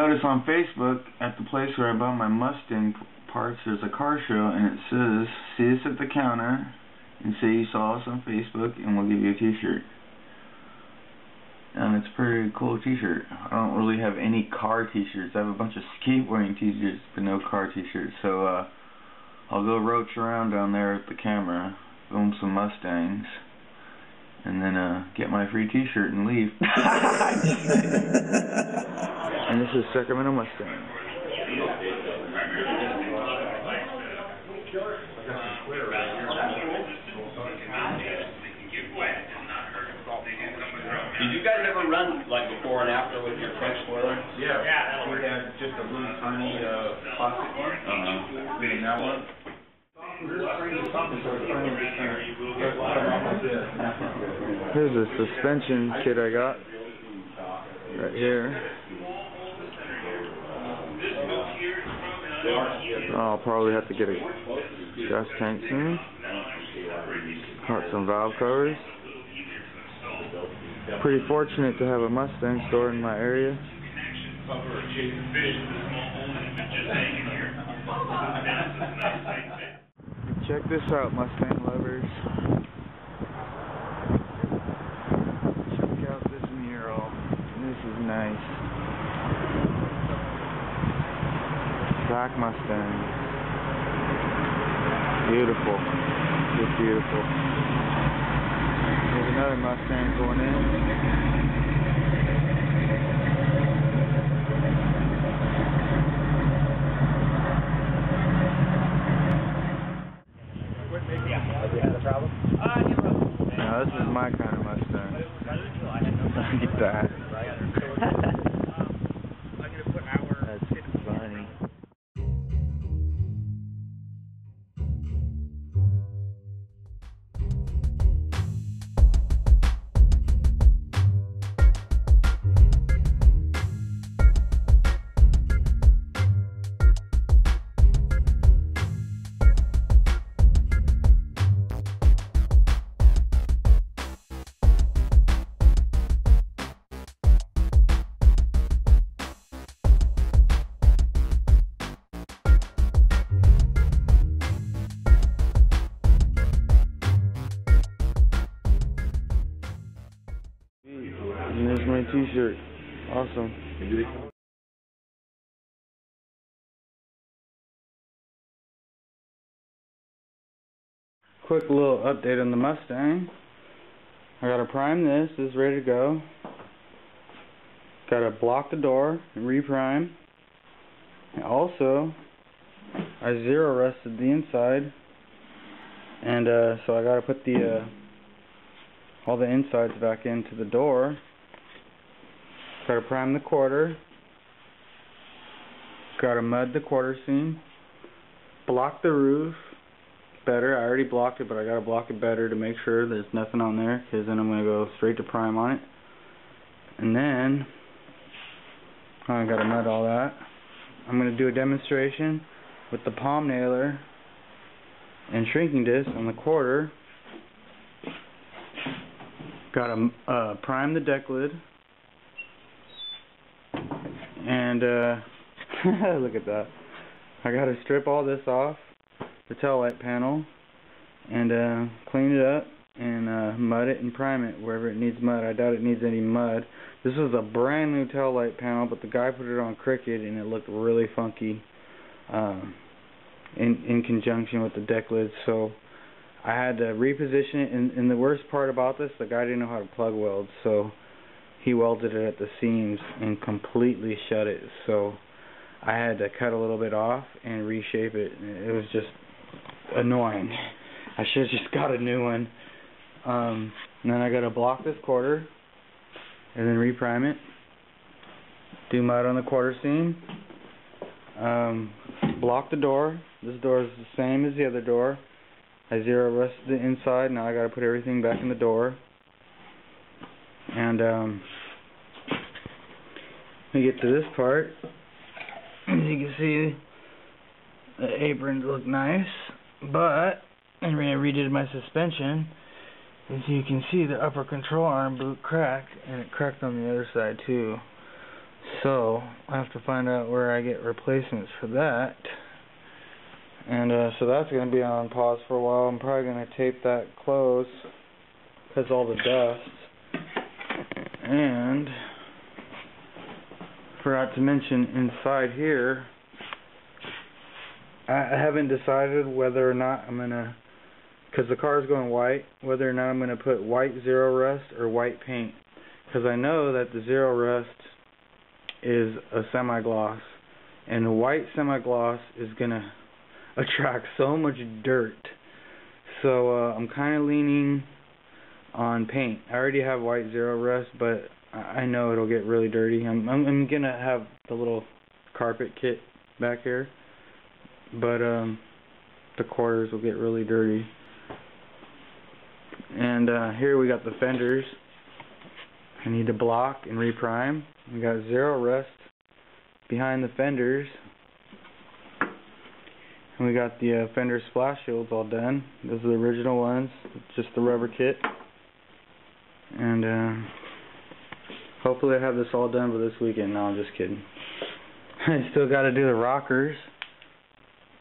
notice on Facebook, at the place where I bought my Mustang parts, there's a car show, and it says, see us at the counter, and say you saw us on Facebook, and we'll give you a t-shirt. And it's a pretty cool t-shirt. I don't really have any car t-shirts. I have a bunch of skateboarding t-shirts, but no car t-shirts. So, I'll go roach around down there with the camera, film some Mustangs, and then get my free t-shirt and leave. And this is Sacramento Mustang. Did you guys ever run like before and after with your French spoiler? Yeah. We had just a really tiny plastic one. Reading that one. Here's a suspension kit I got right here. I'll probably have to get a gas tank soon. Got some valve covers. Pretty fortunate to have a Mustang store in my area. Check this out, Mustang lovers. Check out this mural. This is nice. Sac Mustang. Beautiful. Just beautiful. There's another Mustang going in. Have you had a problem? No, this is my kind of Mustang. Get that. That's funny. And there's my t-shirt. Awesome. Quick little update on the Mustang. I gotta prime this. This is ready to go. Gotta block the door and reprime. And also, I zero rusted the inside. And so I gotta put the all the insides back into the door. Gotta prime the quarter. Gotta mud the quarter seam. Block the roof better. I already blocked it, but I gotta block it better to make sure there's nothing on there, because then I'm gonna go straight to prime on it. And then I gotta mud all that. I'm gonna do a demonstration with the palm nailer and shrinking disc on the quarter. Gotta prime the deck lid. And look at that. I gotta strip all this off, the tail light panel, and clean it up and mud it and prime it wherever it needs mud. I doubt it needs any mud. This was a brand new tail light panel, but the guy put it on Cricut and it looked really funky in conjunction with the deck lid. So I had to reposition it, and the worst part about this, the guy didn't know how to plug weld, so he welded it at the seams and completely shut it. So I had to cut a little bit off and reshape it. It was just annoying. I should have just got a new one. And then I got to block this quarter and then reprime it. Do mud on the quarter seam. Block the door. This door is the same as the other door. I zero rusted the inside. Now I got to put everything back in the door. And we get to this part. As you can see, the aprons look nice, but I redid my suspension. As you can see, the upper control arm boot cracked, and it cracked on the other side too. So I have to find out where I get replacements for that. And so that's going to be on pause for a while. I'm probably going to tape that close because all the dust. And forgot to mention inside here, I haven't decided whether or not I'm going to, because the car is going white, whether or not I'm going to put white zero rust or white paint. Because I know that the zero rust is a semi-gloss, and the white semi-gloss is going to attract so much dirt. So I'm kind of leaning on paint. I already have white zero rust, but I know it'll get really dirty. I'm going to have the little carpet kit back here, but the quarters will get really dirty. And here we got the fenders. I need to block and reprime. We got zero rust behind the fenders. And we got the fender splash shields all done. Those are the original ones, just the rubber kit. And hopefully I have this all done by this weekend. No, I'm just kidding. I still got to do the rockers.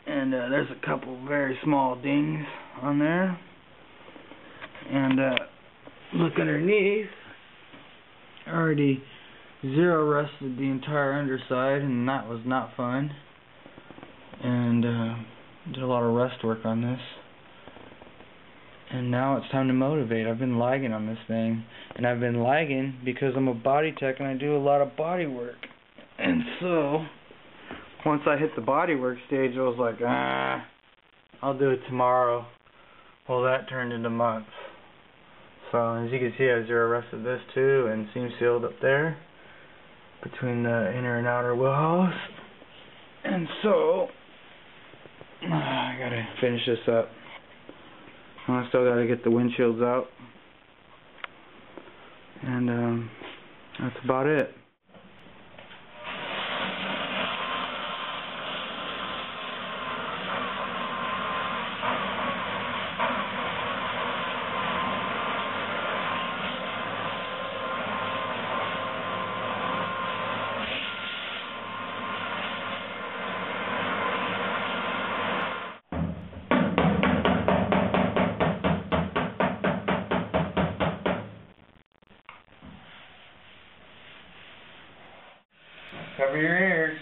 And there's a couple very small dings on there. And look underneath. I already zero rusted the entire underside, and that was not fun. And did a lot of rust work on this. And now it's time to motivate. I've been lagging on this thing. And I've been lagging because I'm a body tech and I do a lot of body work. And so, once I hit the body work stage, I was like, I'll do it tomorrow. Well, that turned into months. So, as you can see, I zero rusted this too, and seam sealed up there between the inner and outer wheel house. And so, I gotta finish this up. I still gotta get the windshields out. And that's about it. Cover your ears.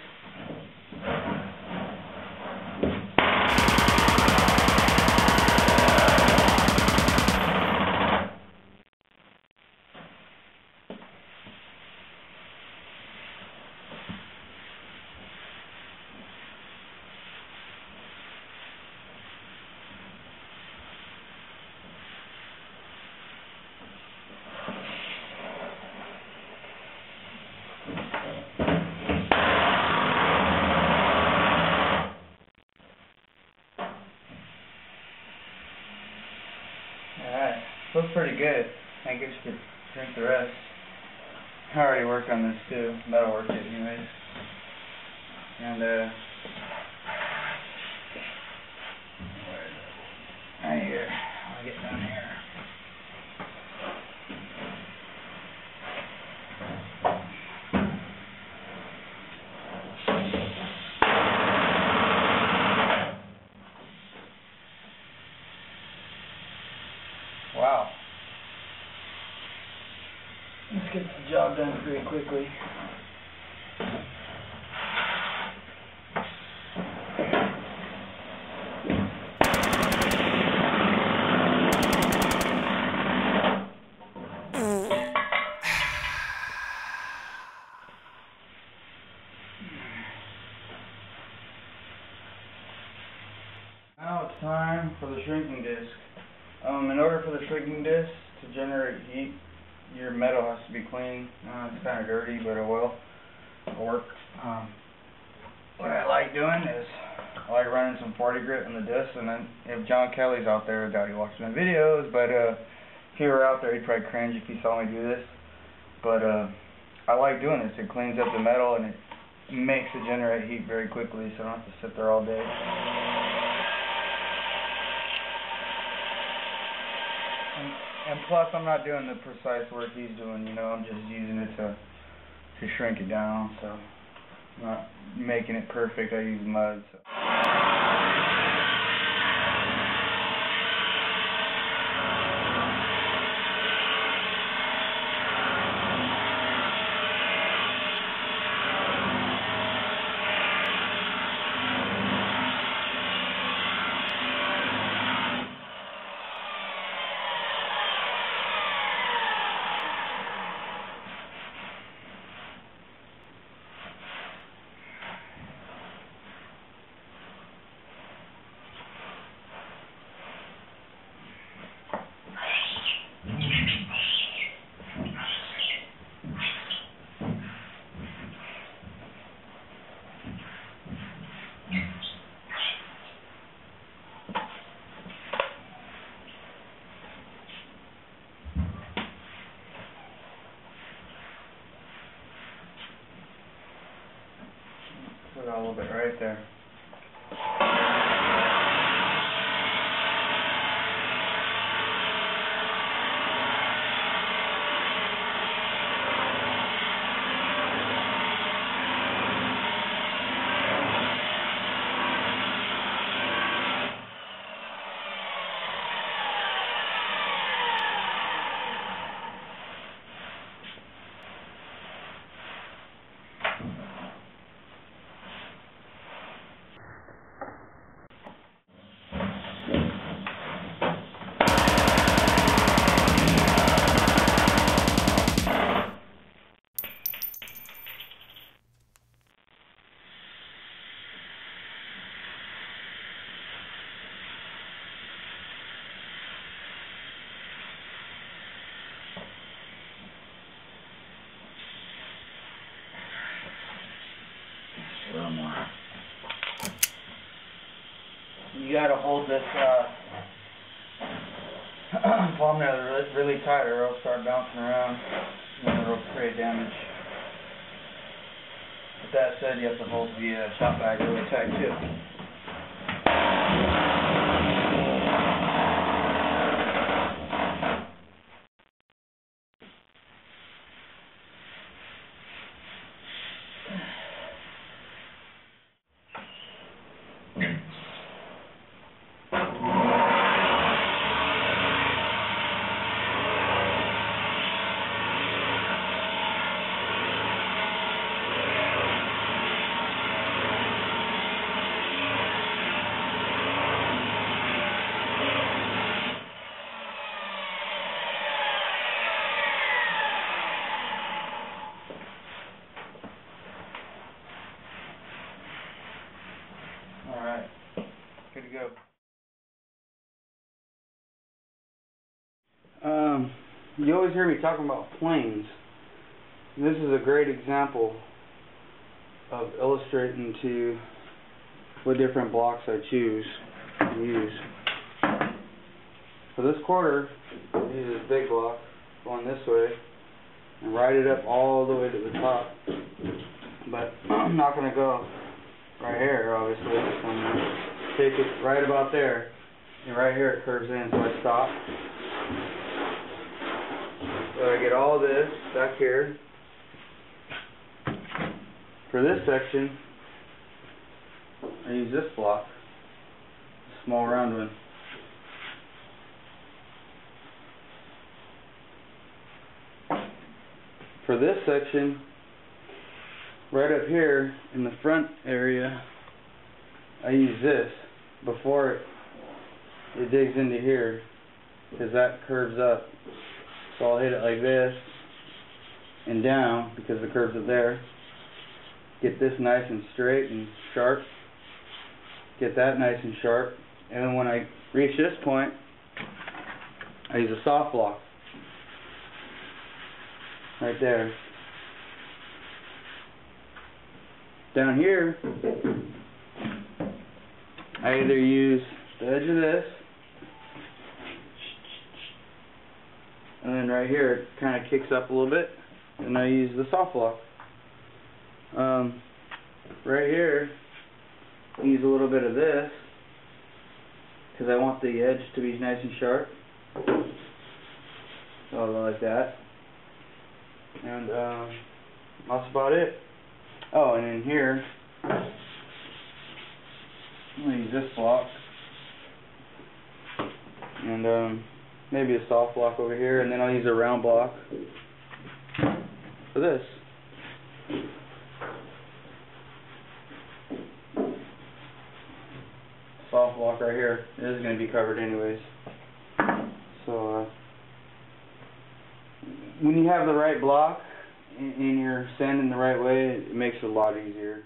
Alright, looks pretty good. I guess you could drink the rest. I already worked on this too. That'll work it anyways. And right here. I'll get down here. Wow. This gets the job done pretty quickly. Now it's time for the shrinking disc. In order for the shrinking disc to generate heat, your metal has to be clean. It's kind of dirty, but it will work. What I like doing is I like running some 40 grit in the disc, and then if John Kelly's out there, I doubt he watches my videos, but if he were out there, he'd probably cringe if he saw me do this. But I like doing this. It cleans up the metal and it makes it generate heat very quickly, so I don't have to sit there all day. And plus, I'm not doing the precise work he's doing, you know, I'm just using it to to shrink it down, so I'm not making it perfect. I use mud. So. Put a little bit right there. A little more. You gotta hold this palm nail really tight or it'll start bouncing around and then it'll create damage. With that said, you have to hold the shop bag really tight too. Alright, good to go. You always hear me talking about planes. This is a great example of illustrating to what different blocks I choose to use. For this quarter, I use this big block going this way and ride it up all the way to the top. But I'm not going to go right here, obviously. So I'm going to take it right about there, and right here it curves in, so I stop. So I get all this back here. For this section, I use this block, a small round one. For this section, right up here in the front area, I use this before it digs into here, because that curves up. So I'll hit it like this and down because the curves are there. Get this nice and straight and sharp. Get that nice and sharp. And then when I reach this point, I use a soft block right there. Down here, I either use the edge of this, and then right here it kind of kicks up a little bit, and I use the soft block. Right here, I use a little bit of this, because I want the edge to be nice and sharp. So I'll go like that. And that's about it. Oh, and in here, I'm going to use this block. And maybe a soft block over here, and then I'll use a round block for this. Soft block right here. It is going to be covered anyways. So when you have the right block and you're sanding the right way, it makes it a lot easier.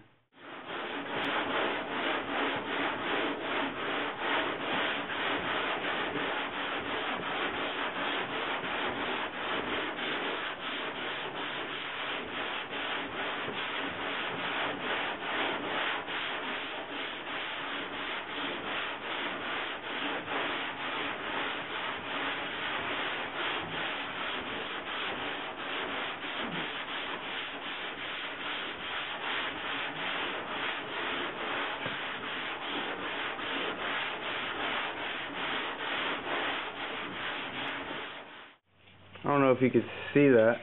I don't know if you could see that,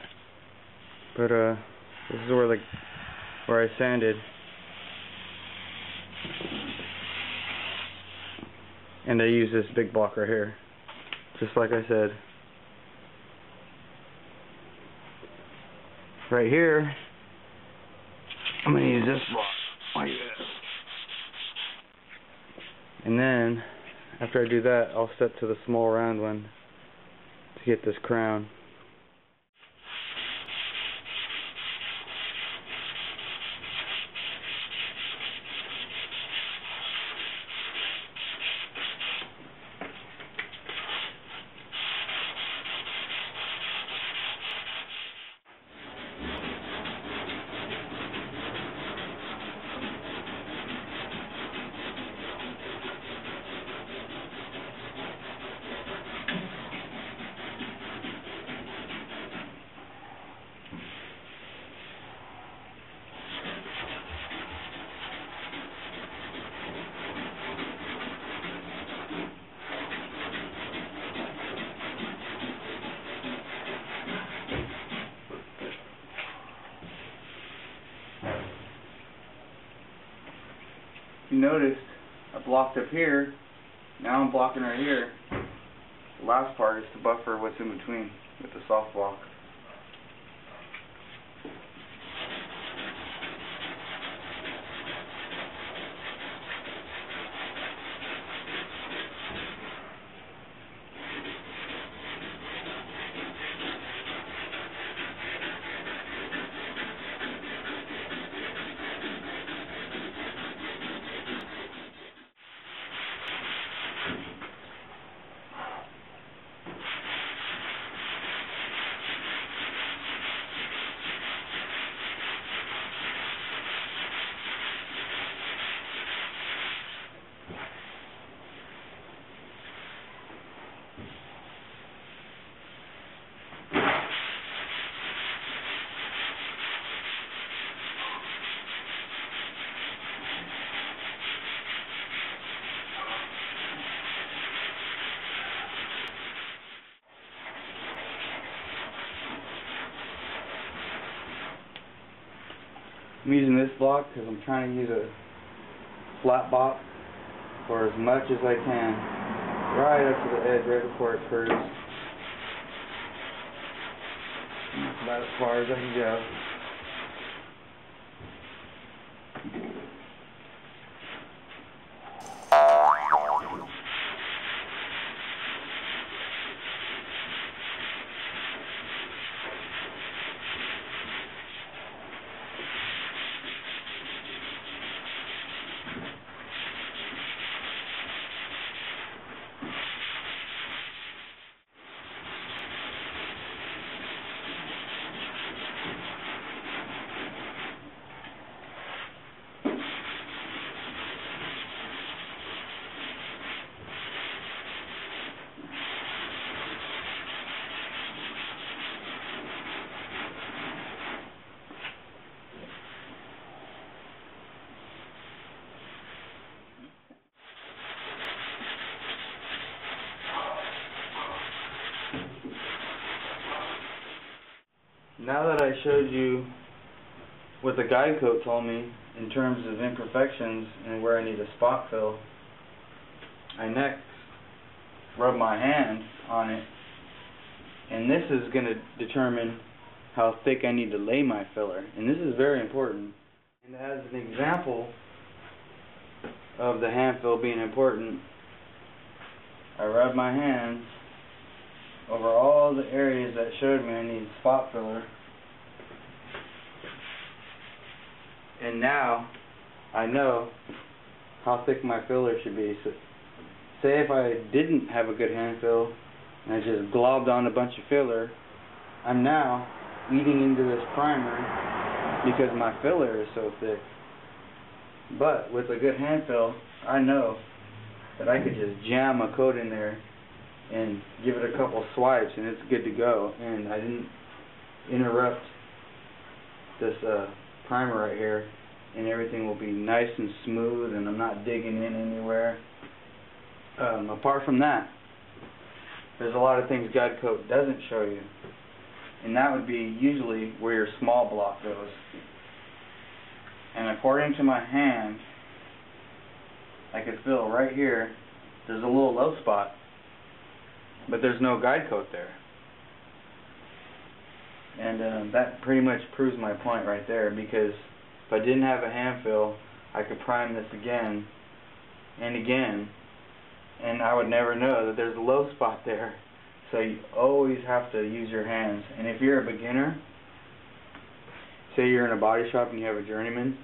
but this is where I sanded, and I use this big block right here, just like I said. Right here, I'm gonna use this block like this, and then after I do that, I'll step to the small round one to get this crown. You noticed I blocked up here, now I'm blocking right here. The last part is to buffer what's in between with the soft block. I'm using this block because I'm trying to use a flat bot for as much as I can, right up to the edge, right before it curves. That's about as far as I can go. Now that I showed you what the guide coat told me in terms of imperfections and where I need a spot fill, I next rub my hand on it, and this is going to determine how thick I need to lay my filler, and this is very important. And as an example of the hand fill being important, I rub my hands over all the areas that showed me I need spot filler, and now I know how thick my filler should be. So say if I didn't have a good hand fill and I just globbed on a bunch of filler, I'm now eating into this primer because my filler is so thick. But with a good hand fill, I know that I could just jam a coat in there and give it a couple swipes and it's good to go, and I didn't interrupt this primer right here, and everything will be nice and smooth and I'm not digging in anywhere. Apart from that, there's a lot of things guide coat doesn't show you, and that would be usually where your small block goes. And according to my hand, I could feel right here there's a little low spot, but there's no guide coat there. And that pretty much proves my point right there, because if I didn't have a hand fill, I could prime this again and again, and I would never know that there's a low spot there. So you always have to use your hands. And if you're a beginner, say you're in a body shop and you have a journeyman,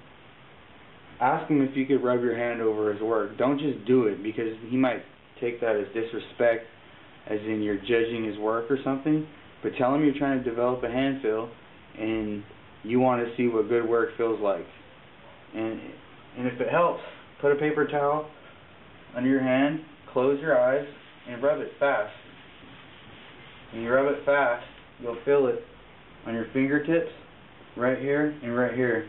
ask him if you could rub your hand over his work. Don't just do it, because he might take that as disrespect, as in you're judging his work or something. But tell him you're trying to develop a hand fill and you want to see what good work feels like. And if it helps, put a paper towel under your hand, close your eyes, and rub it fast. When you rub it fast, you'll feel it on your fingertips, right here and right here.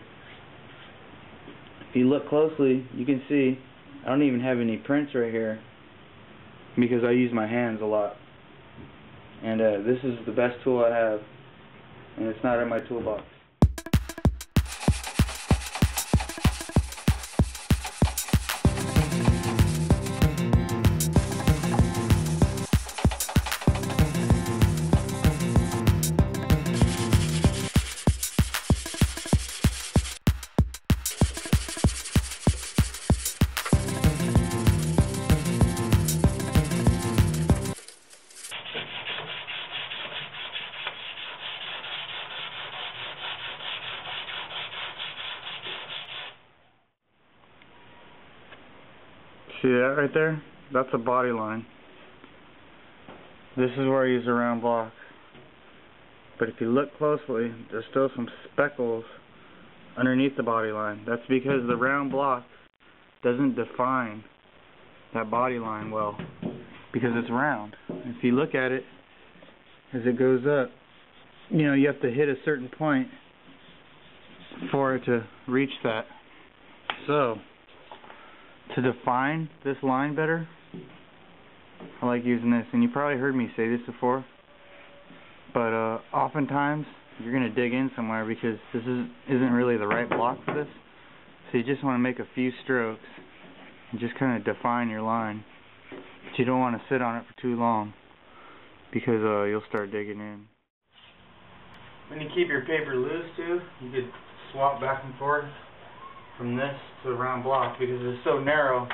If you look closely, you can see I don't even have any prints right here because I use my hands a lot. And this is the best tool I have, and it's not in my toolbox. See that right there? That's a body line. This is where I use a round block. But if you look closely, there's still some speckles underneath the body line. That's because the round block doesn't define that body line well, because it's round. If you look at it as it goes up, you know, you have to hit a certain point for it to reach that. So to define this line better, I like using this, and you probably heard me say this before, but oftentimes you're going to dig in somewhere because this isn't really the right block for this, so you just want to make a few strokes and just kind of define your line, but you don't want to sit on it for too long because you'll start digging in. When you keep your paper loose too, you could swap back and forth from this to the round block, because it's so narrow,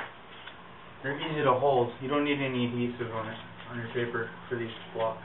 they're easy to hold. You don't need any adhesive on it, on your paper, for these blocks.